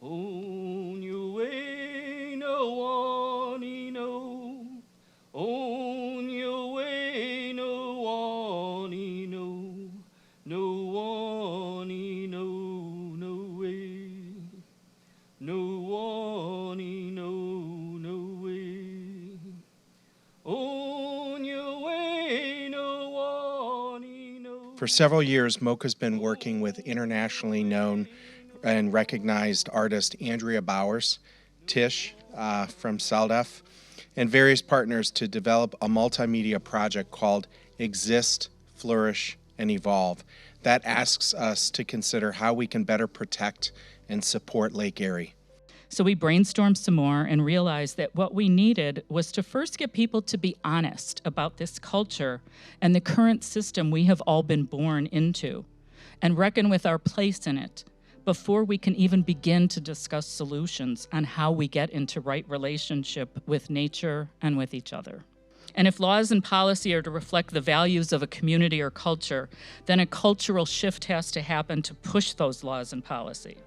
On your way, no one know. On your way, no one know. No one know, no way. No one know, no way. On your way, no one know. For several years, Mocha's been working with internationally known and recognized artist Andrea Bowers, Tish from CELDF, and various partners to develop a multimedia project called Exist, Flourish, and Evolve that asks us to consider how we can better protect and support Lake Erie. So we brainstormed some more and realized that what we needed was to first get people to be honest about this culture and the current system we have all been born into, and reckon with our place in it before we can even begin to discuss solutions on how we get into right relationship with nature and with each other. And if laws and policy are to reflect the values of a community or culture, then a cultural shift has to happen to push those laws and policy.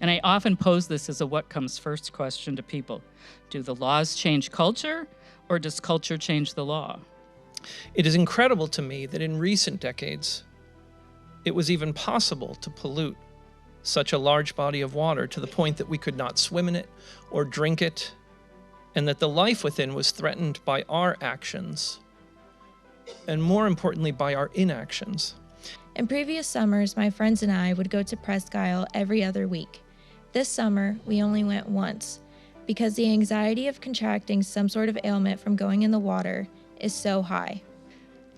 And I often pose this as a what comes first question to people. Do the laws change culture, or does culture change the law? It is incredible to me that in recent decades, it was even possible to pollute such a large body of water to the point that we could not swim in it or drink it, and that the life within was threatened by our actions, and more importantly, by our inactions. In previous summers, my friends and I would go to Presque Isle every other week. This summer, we only went once, because the anxiety of contracting some sort of ailment from going in the water is so high.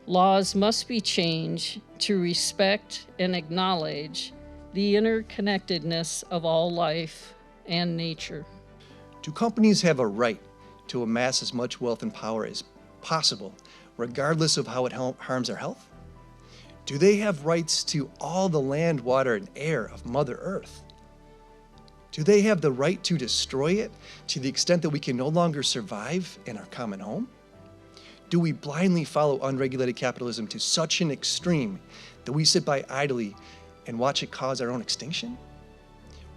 Laws must be changed to respect and acknowledge the interconnectedness of all life and nature. Do companies have a right to amass as much wealth and power as possible, regardless of how it harms our health? Do they have rights to all the land, water, and air of Mother Earth? Do they have the right to destroy it to the extent that we can no longer survive in our common home? Do we blindly follow unregulated capitalism to such an extreme that we sit by idly and watch it cause our own extinction?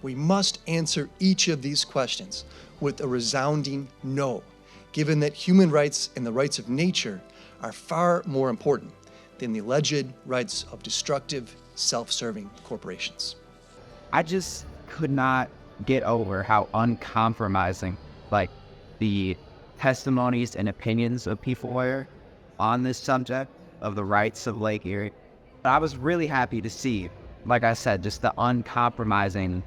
We must answer each of these questions with a resounding no, given that human rights and the rights of nature are far more important than the alleged rights of destructive, self-serving corporations. I just could not get over how uncompromising, the testimonies and opinions of people were on this subject of the rights of Lake Erie. I was really happy to see, like I said, just the uncompromising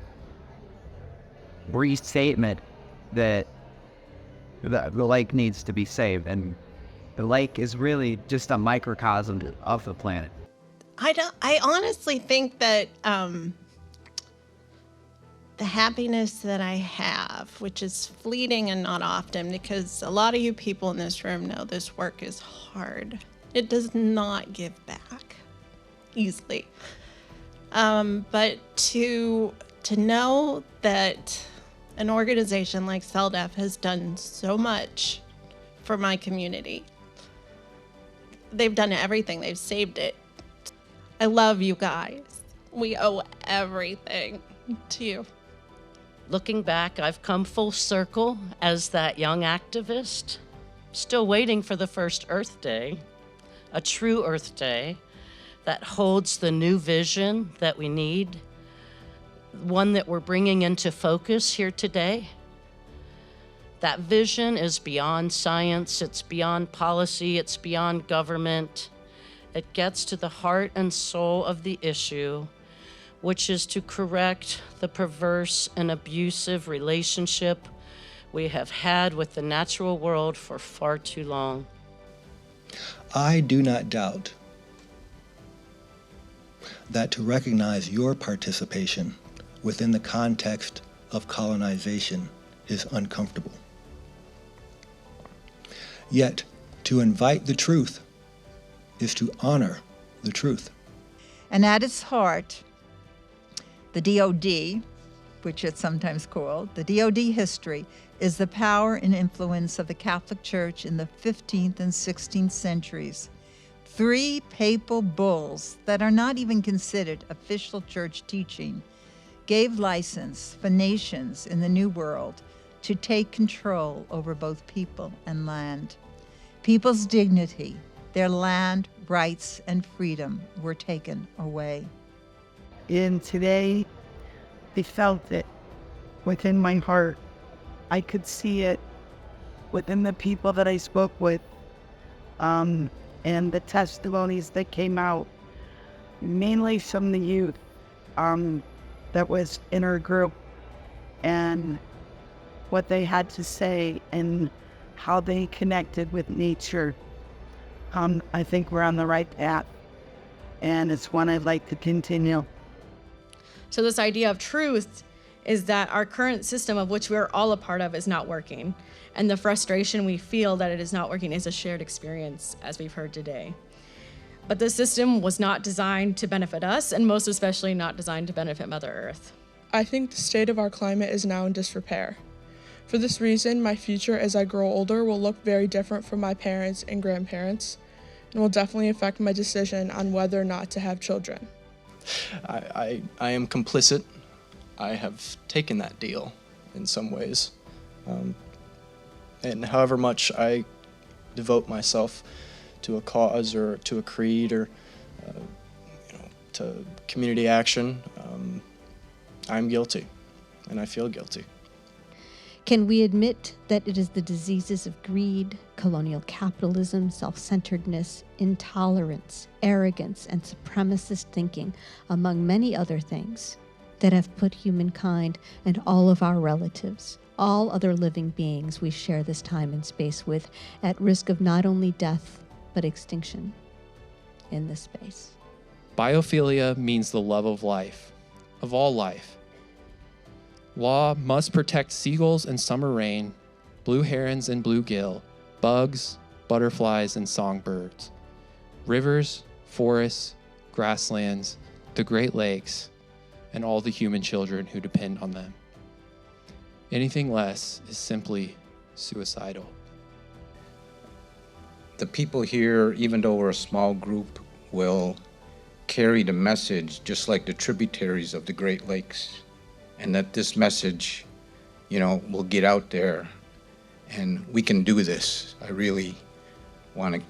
brief statement that the lake needs to be saved, and the lake is really just a microcosm of the planet. I honestly think that the happiness that I have, which is fleeting and not often, because a lot of you people in this room know this work is hard. It does not give back easily. But to know that an organization like CELDF has done so much for my community. They've done everything. They've saved it. I love you guys. We owe everything to you. Looking back, I've come full circle as that young activist, still waiting for the first Earth Day, a true Earth Day that holds the new vision that we need, one that we're bringing into focus here today. That vision is beyond science, it's beyond policy, it's beyond government. It gets to the heart and soul of the issue, which is to correct the perverse and abusive relationship we have had with the natural world for far too long. I do not doubt that to recognize your participation within the context of colonization is uncomfortable. Yet, to invite the truth is to honor the truth. And at its heart, the DoD, which it's sometimes called, the DoD history, is the power and influence of the Catholic Church in the 15th and 16th centuries. 3 papal bulls that are not even considered official church teaching gave license for nations in the New World to take control over both people and land. People's dignity, their land, rights, and freedom were taken away. And today, I felt it within my heart. I could see it within the people that I spoke with, and the testimonies that came out, mainly from the youth that was in our group, and what they had to say and how they connected with nature. I think we're on the right path, and it's one I'd like to continue. So this idea of truth is that our current system, of which we're all a part of, is not working. And the frustration we feel that it is not working is a shared experience, as we've heard today. But the system was not designed to benefit us, and most especially not designed to benefit Mother Earth. I think the state of our climate is now in disrepair. For this reason, my future as I grow older will look very different from my parents and grandparents, and will definitely affect my decision on whether or not to have children. I am complicit. I have taken that deal in some ways. And however much I devote myself to a cause or to a creed or to community action, I'm guilty, and I feel guilty. Can we admit that it is the diseases of greed, colonial capitalism, self-centeredness, intolerance, arrogance, and supremacist thinking, among many other things, that have put humankind and all of our relatives, all other living beings we share this time and space with, at risk of not only death, but extinction in this space? Biophilia means the love of life, of all life. Law must protect seagulls and summer rain, blue herons and bluegill, bugs, butterflies, and songbirds, rivers, forests, grasslands, the Great Lakes, and all the human children who depend on them. Anything less is simply suicidal. The people here, even though we're a small group, will carry the message just like the tributaries of the Great Lakes. And that this message, will get out there, and we can do this. I really want to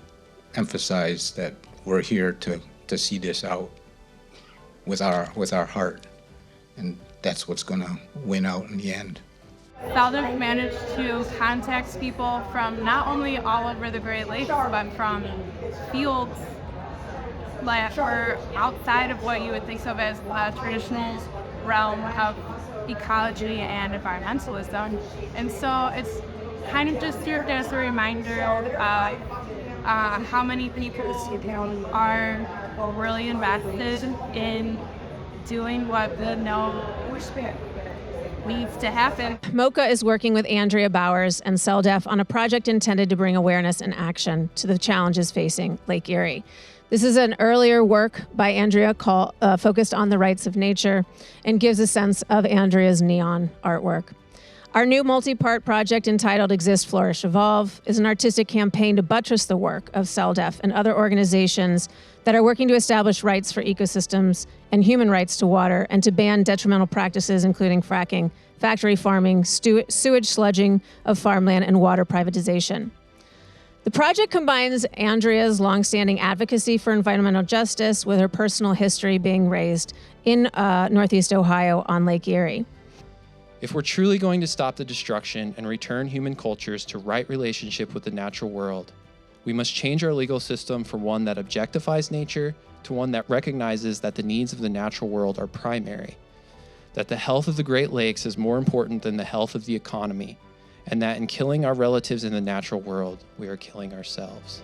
emphasize that we're here to see this out with our heart, and that's what's going to win out in the end. CELDF managed to contact people from not only all over the Great Lakes, but from fields that were outside of what you would think of as the traditional realm of ecology and environmentalism. And so it's kind of just served as a reminder of how many people are really invested in doing what the know needs to happen. MOCA is working with Andrea Bowers and CELDF on a project intended to bring awareness and action to the challenges facing Lake Erie. This is an earlier work by Andrea focused on the rights of nature and gives a sense of Andrea's neon artwork. Our new multi-part project entitled Exist, Flourish, Evolve is an artistic campaign to buttress the work of CELDF and other organizations that are working to establish rights for ecosystems and human rights to water and to ban detrimental practices including fracking, factory farming, sewage sludging of farmland, and water privatization. The project combines Andrea's longstanding advocacy for environmental justice with her personal history being raised in Northeast Ohio on Lake Erie. If we're truly going to stop the destruction and return human cultures to right relationship with the natural world, we must change our legal system from one that objectifies nature to one that recognizes that the needs of the natural world are primary, that the health of the Great Lakes is more important than the health of the economy, and that in killing our relatives in the natural world, we are killing ourselves.